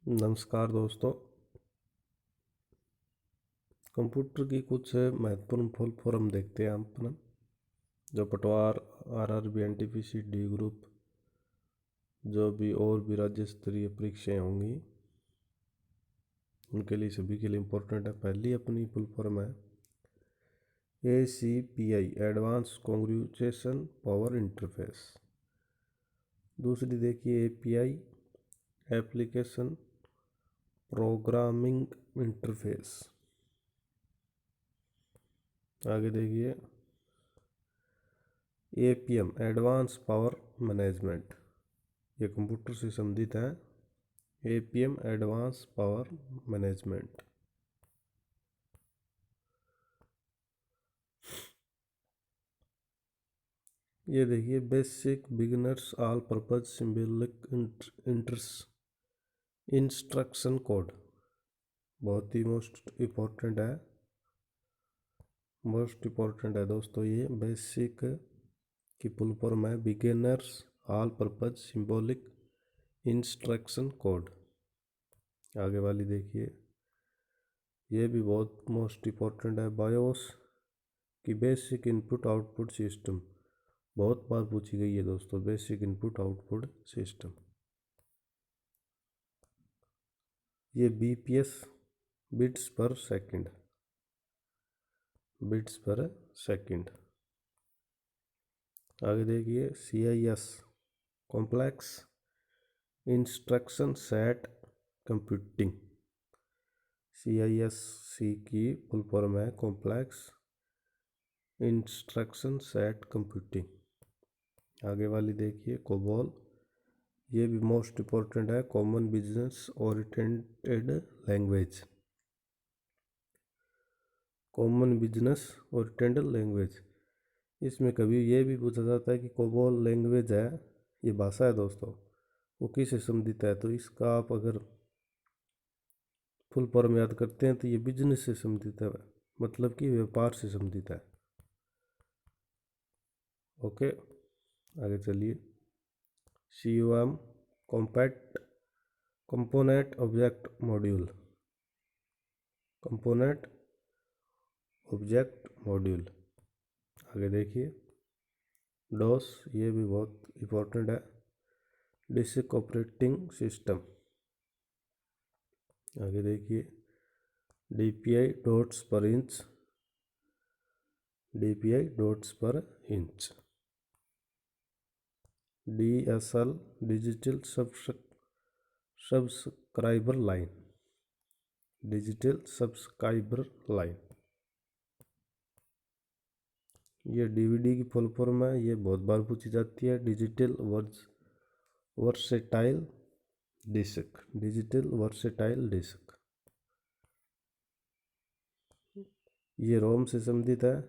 नमस्कार दोस्तों। कंप्यूटर की कुछ महत्वपूर्ण फुल फॉर्म देखते हैं अपन। जो पटवार, आरआरबी, एनटीपीसी, डी ग्रुप, जो भी और भी राज्य स्तरीय परीक्षाएं होंगी उनके लिए, सभी के लिए इम्पोर्टेंट है। पहली अपनी फुल फॉर्म है ACPI, advance congregation power interface. दूसरी देखिए API, एप्लीकेशन प्रोग्रामिंग इंटरफेस। आगे देखिए APM, एडवांस पावर मैनेजमेंट। ये कंप्यूटर से संबंधित है। APM, advance power management. ये देखिए basic beginners all purpose symbolic instruction code. बहुत ही मोस्ट इम्पोर्टेंट है दोस्तों। ये बेसिक की फुल फॉर्म है beginners all purpose symbolic instruction code. आगे वाली देखिए, ये भी बहुत मोस्ट इम्पोर्टेंट है। बायोस की बेसिक इनपुट आउटपुट सिस्टम, बहुत बार पूछी गई है दोस्तों। Basic input output system. ये BPS, बिट्स पर सेकंड। आगे देखिए CIS, complex instruction set computing. CISC की फुल फॉर्म है कॉम्प्लेक्स इंस्ट्रक्शन सेट कंप्यूटिंग। आगे वाली देखिए COBOL, ये भी मोस्ट इम्पोर्टेंट है। Common business oriented language. Common business oriented language. इसमें कभी ये भी पूछा जाता है कि COBOL लैंग्वेज है, ये भाषा है दोस्तों, वो किससे संबंधित है। तो इसका आप अगर फुल फॉर्म याद करते हैं तो ये बिजनेस से संबंधित है, मतलब कि व्यापार से संबंधित है। ओके, आगे चलिए। COM, compact component object module. आगे देखिए DOS, ये भी बहुत इम्पोर्टेंट है। Disk operating system. आगे देखिए DPI, dots per inch. DSL, digital subscriber line. ये DVD की फुल फॉर्म है, ये बहुत बार पूछी जाती है। Digital versatile disc. ये रोम से संबंधित है,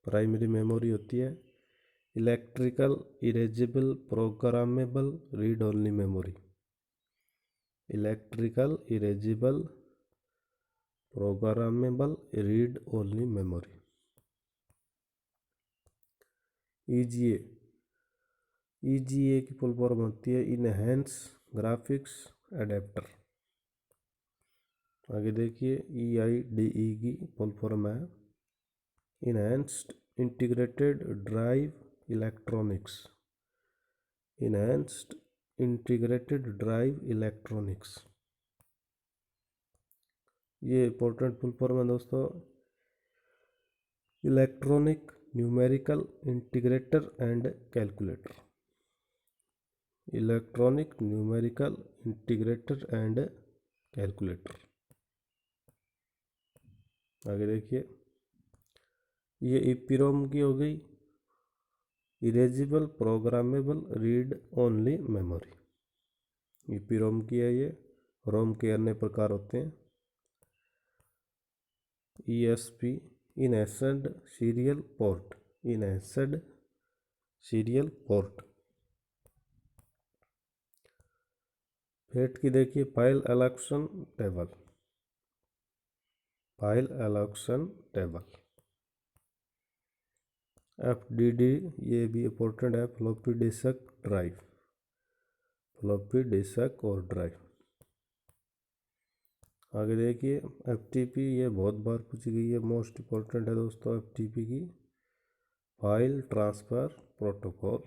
प्राइमरी मेमोरी होती है। Electrical erasable programmable read only memory. EGA की फुल फॉर्म होती है इनहेंस ग्राफिक्स एडेप्टर। आगे देखिए EIDE की फुल फॉर्म है इनहेंस्ड इंटीग्रेटेड ड्राइव इलेक्ट्रॉनिक्स। ये इंपॉर्टेंट फुल फॉर्म है दोस्तों। Electronic numerical integrator and calculator. आगे देखिए, ये EPROM की हो गई, erasable programmable read only memory. EPROM की है ये। रोम के अन्य प्रकार होते हैं ESP, enhanced serial port. FAT की देखिए फाइल एलोकेशन टेबल। FDD, ये भी इम्पोर्टेंट है, फ्लॉपी डिस्क और ड्राइव। आगे देखिए FTP, ये बहुत बार पूछी गई है, मोस्ट इम्पोर्टेंट है दोस्तों FTP की, file transfer protocol.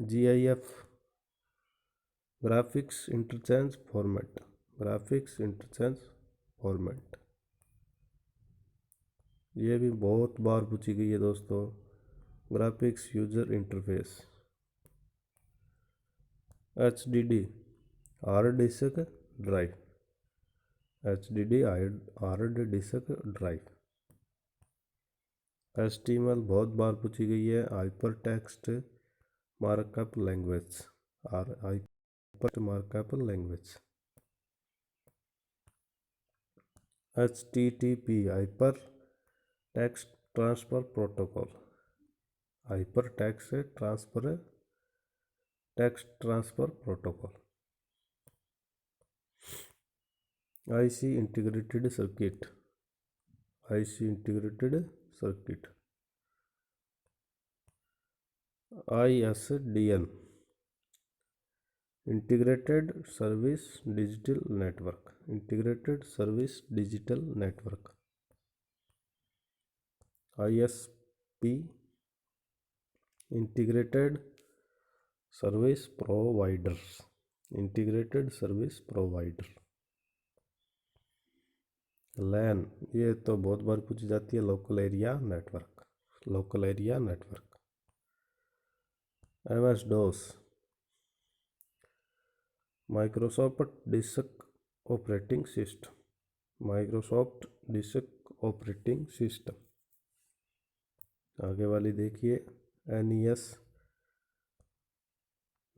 GIF, graphics interchange format, graphics interchange format, ये भी बहुत बार पूछी गई है दोस्तों, graphics user interface. HDD, hard disk drive, HDD hard disk drive. HTML बहुत बार पूछी गई है, हाइपर टेक्स्ट मार्कअप लैंग्वेज, और hyper markup language. HTTP, hyper text transfer protocol, hyper text transfer protocol. IC integrated circuit, IC integrated circuit. ISDN, integrated service digital network, integrated service digital network. ISP, integrated service provider, integrated service provider. LAN, ये तो बहुत बार पूछी जाती है, local area network, local area network. MS-DOS, Microsoft disc operating system, Microsoft disc operating system. आगे वाली देखिए NES,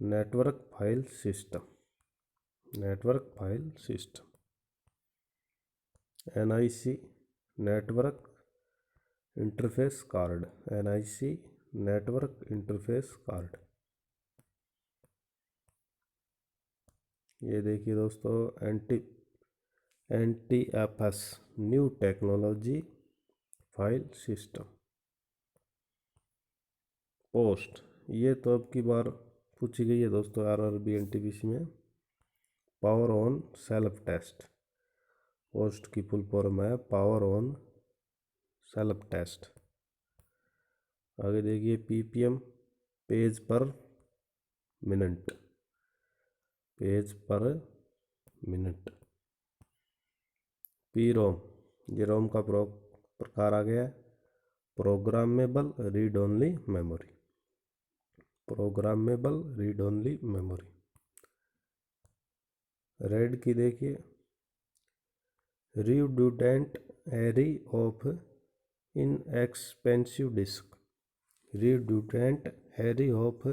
network file system, network file system. NIC, network interface card, NIC network interface card. ये देखिए दोस्तों NTFS, new technology file system. Post, ये तो अब की बार पूछी गई है दोस्तों RRB NTPC में, power on self test. POST की फुल फॉर्म है पावर ऑन सेल्फ टेस्ट। आगे देखिए PPM, page per minute, page per minute. PROM, ये रोम का प्रकार आ गया है, programmable read only memory, programmable read only memory. RAID की देखिए redundant array of inexpensive disk, redundant array of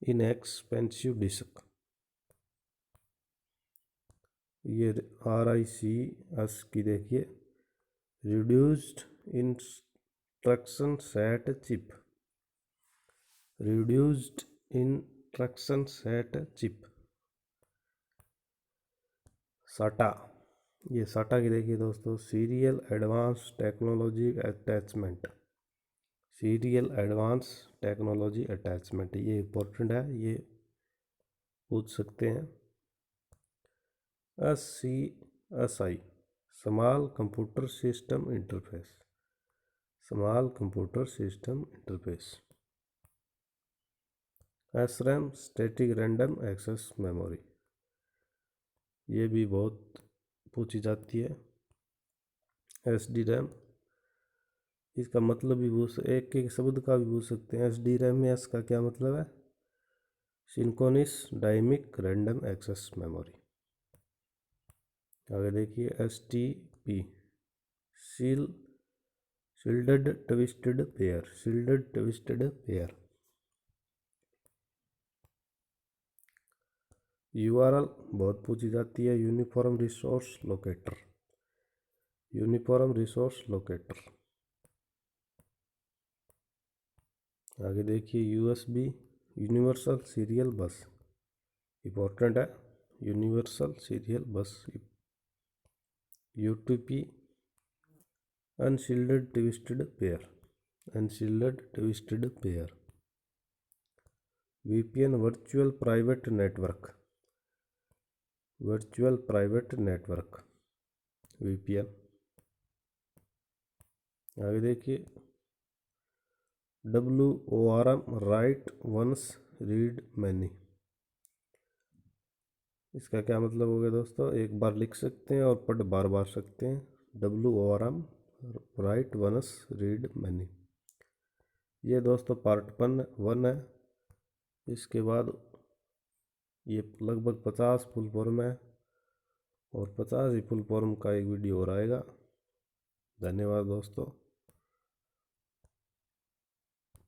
inexpensive disk. ये RICS की देखिए reduced instruction set chip, reduced instruction set chip. SATA, ये SATA की देखिए दोस्तों serial advance technology attachment, serial advance technology attachment, ये इम्पोर्टेंट है, ये पूछ सकते हैं। SCSI, small computer system interface, small computer system interface. SRAM, static random access memory, ये भी बहुत पूछी जाती है। SDRAM, इसका मतलब भी एक एक शब्द का भी पूछ सकते हैं। SDRAM में S का क्या मतलब है, synchronous dynamic random access memory. आगे देखिए STP, shielded twisted pair, shielded twisted pair. URL बहुत पूछी जाती है, uniform resource locator, uniform resource locator. आगे देखिए USB, universal serial bus, important है, universal serial bus. UTP, unshielded twisted pair, unshielded twisted pair. VPN, virtual private network, virtual private network VPN। आगे देखिए WORM write once read many. इसका क्या मतलब हो गया दोस्तों, एक बार लिख सकते हैं और पढ़ बार बार सकते हैं। WORM write once read many. ये दोस्तों पार्ट 1 है। इसके बाद ये लगभग 50 फुल फॉर्म है और 50 ही फुल फॉर्म का एक वीडियो और आएगा। धन्यवाद दोस्तों।